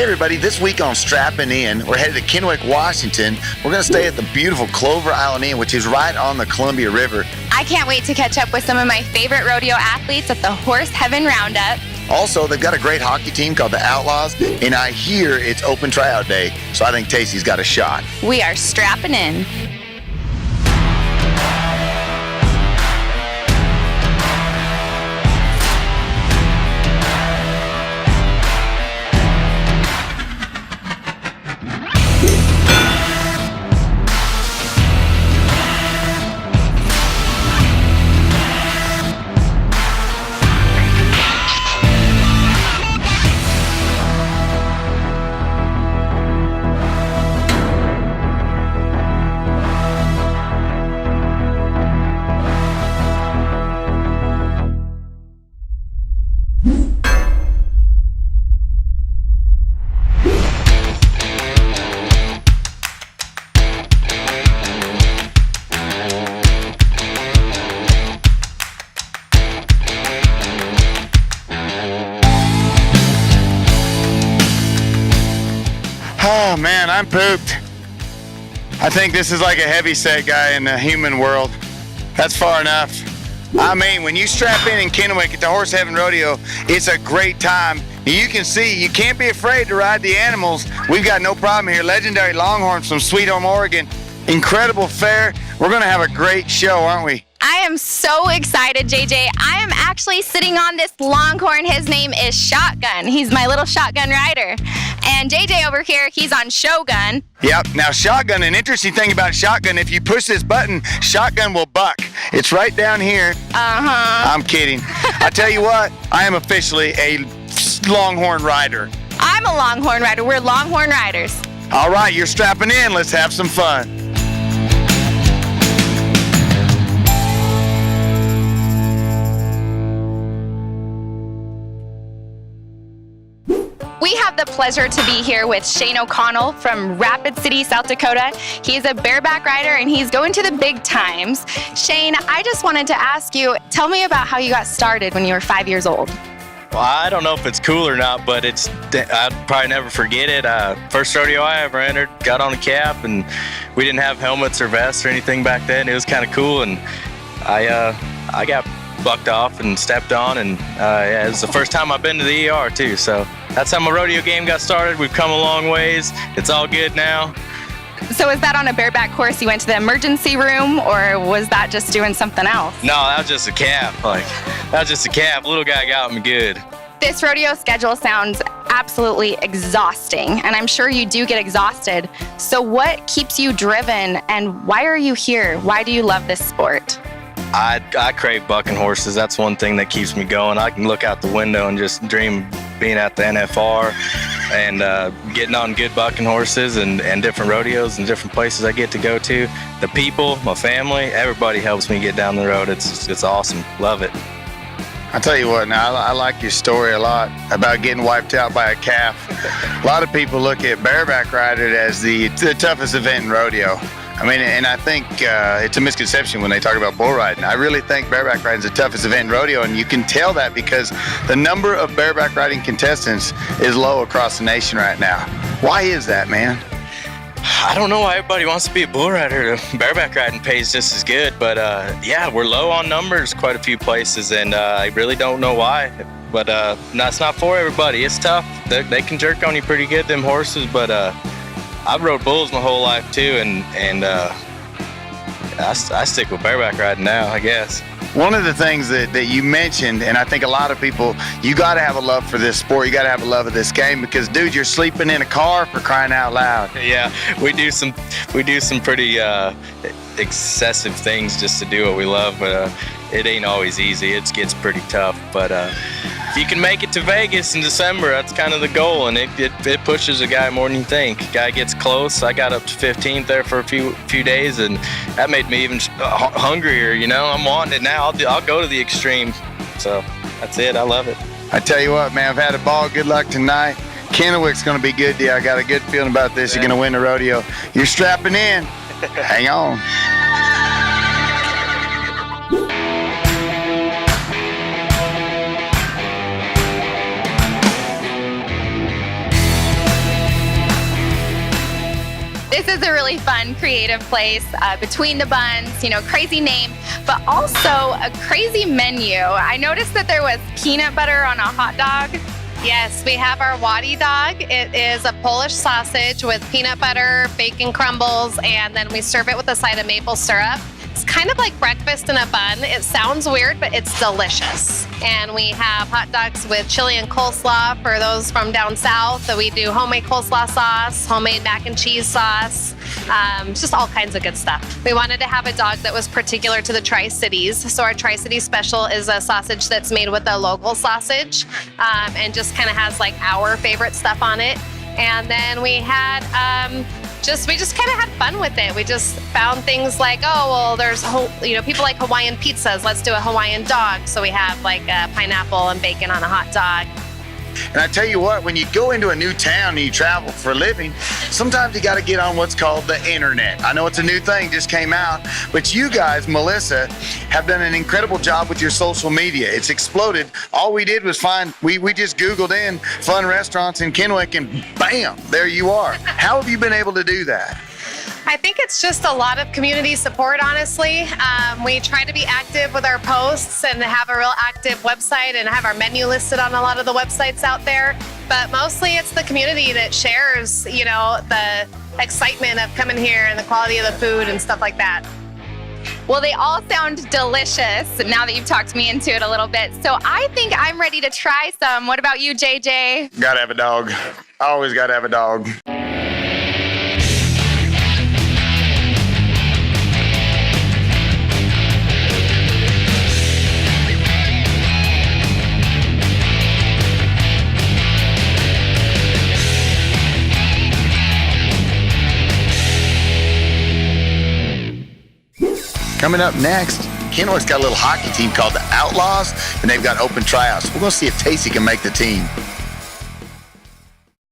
Hey everybody, this week on Strapping In, we're headed to Kennewick, Washington. We're going to stay at the beautiful Clover Island Inn, which is right on the Columbia River. I can't wait to catch up with some of my favorite rodeo athletes at the Horse Heaven Roundup. Also, they've got a great hockey team called the Outlaws, and I hear it's open tryout day, so I think Tacey's got a shot. We are strapping in. Oh man, I'm pooped. I think this is like a heavy set guy in the human world. That's far enough. I mean, when you strap in Kennewick at the Horse Heaven Rodeo, it's a great time. You can see, you can't be afraid to ride the animals. We've got no problem here. Legendary Longhorns from Sweet Home, Oregon. Incredible fair. We're gonna have a great show, aren't we? I am so excited, JJ. I am actually sitting on this Longhorn. His name is Shotgun. He's my little shotgun rider. And JJ over here, he's on Shogun. Yep. Now, Shotgun, an interesting thing about Shotgun, if you push this button, Shotgun will buck. It's right down here. Uh-huh. I'm kidding. I tell you what, I am officially a Longhorn rider. I'm a Longhorn rider. We're Longhorn riders. All right, you're strapping in. Let's have some fun. We have the pleasure to be here with Shane O'Connell from Rapid City, South Dakota. He's a bareback rider and he's going to the big times. Shane, I just wanted to ask you, tell me about how you got started when you were 5 years old. Well, I don't know if it's cool or not, but I'd probably never forget it. First rodeo I ever entered, got on a cap, and we didn't have helmets or vests or anything back then. It was kind of cool, and I got bucked off and stepped on, and yeah, it was the first time I've been to the ER too, so that's how my rodeo game got started. We've come a long ways. It's all good now. So was that on a bareback course? You went to the emergency room, or was that just doing something else? No, that was just a cap. That was just a cap. Little guy got me good. This rodeo schedule sounds absolutely exhausting, and I'm sure you do get exhausted. So what keeps you driven, and why are you here? Why do you love this sport? I crave bucking horses. That's one thing that keeps me going. I can look out the window and just dream being at the NFR and getting on good bucking horses and different rodeos and different places I get to go to. The people, my family, everybody helps me get down the road. It's awesome. Love it. I tell you what, now I like your story a lot about getting wiped out by a calf. A lot of people look at bareback riding as the toughest event in rodeo. I mean, and I think it's a misconception when they talk about bull riding. I really think bareback riding is the toughest event in rodeo, and you can tell that because the number of bareback riding contestants is low across the nation right now. Why is that, man? I don't know why everybody wants to be a bull rider. Bareback riding pays just as good, but yeah, we're low on numbers quite a few places, and I really don't know why. But no, it's not for everybody. It's tough. They can jerk on you pretty good, them horses, but I've rode bulls my whole life too, and I stick with bareback riding now, I guess. One of the things that you mentioned, and I think a lot of people, you got to have a love for this sport. You got to have a love of this game because, dude, you're sleeping in a car for crying out loud. Yeah, we do some pretty excessive things just to do what we love, but it ain't always easy. It gets pretty tough, but if you can make it to Vegas in December, that's kind of the goal, and it pushes a guy more than you think. Guy gets close. I got up to 15th there for a few days, and that made me even hungrier. You know, I'm wanting it now. I'll go to the extreme. So that's it. I love it. I tell you what, man, I've had a ball. Good luck tonight. Kennewick's going to be good, dear. I got a good feeling about this. You're going to win the rodeo. You're strapping in. Hang on. is a really fun, creative place. Between the Buns, you know, crazy name, but also a crazy menu. I noticed that there was peanut butter on a hot dog. Yes, we have our Wadi dog. It is a Polish sausage with peanut butter, bacon crumbles, and then we serve it with a side of maple syrup. It's kind of like breakfast in a bun. It sounds weird, but it's delicious. And we have hot dogs with chili and coleslaw for those from down south. So we do homemade coleslaw sauce, homemade mac and cheese sauce, just all kinds of good stuff. We wanted to have a dog that was particular to the Tri-Cities. So our Tri-City special is a sausage that's made with a local sausage and just kind of has like our favorite stuff on it. And then we had we just kind of had fun with it. We just found things like, oh, well, there's, people like Hawaiian pizzas. Let's do a Hawaiian dog. So we have like a pineapple and bacon on a hot dog. And I tell you what, when you go into a new town and you travel for a living, sometimes you got to get on what's called the internet. I know it's a new thing, just came out, but you guys, Melissa, have done an incredible job with your social media. It's exploded. All we did was we just Googled in fun restaurants in Kennewick and bam, there you are. How have you been able to do that? I think it's just a lot of community support, honestly. We try to be active with our posts and have a real active website and have our menu listed on a lot of the websites out there. But mostly it's the community that shares, the excitement of coming here and the quality of the food and stuff like that. Well, they all sound delicious now that you've talked me into it a little bit. So I think I'm ready to try some. What about you, JJ? Gotta have a dog. Always gotta have a dog. Coming up next, Kennewick's got a little hockey team called the Outlaws, and they've got open tryouts. We're going to see if Tacey can make the team.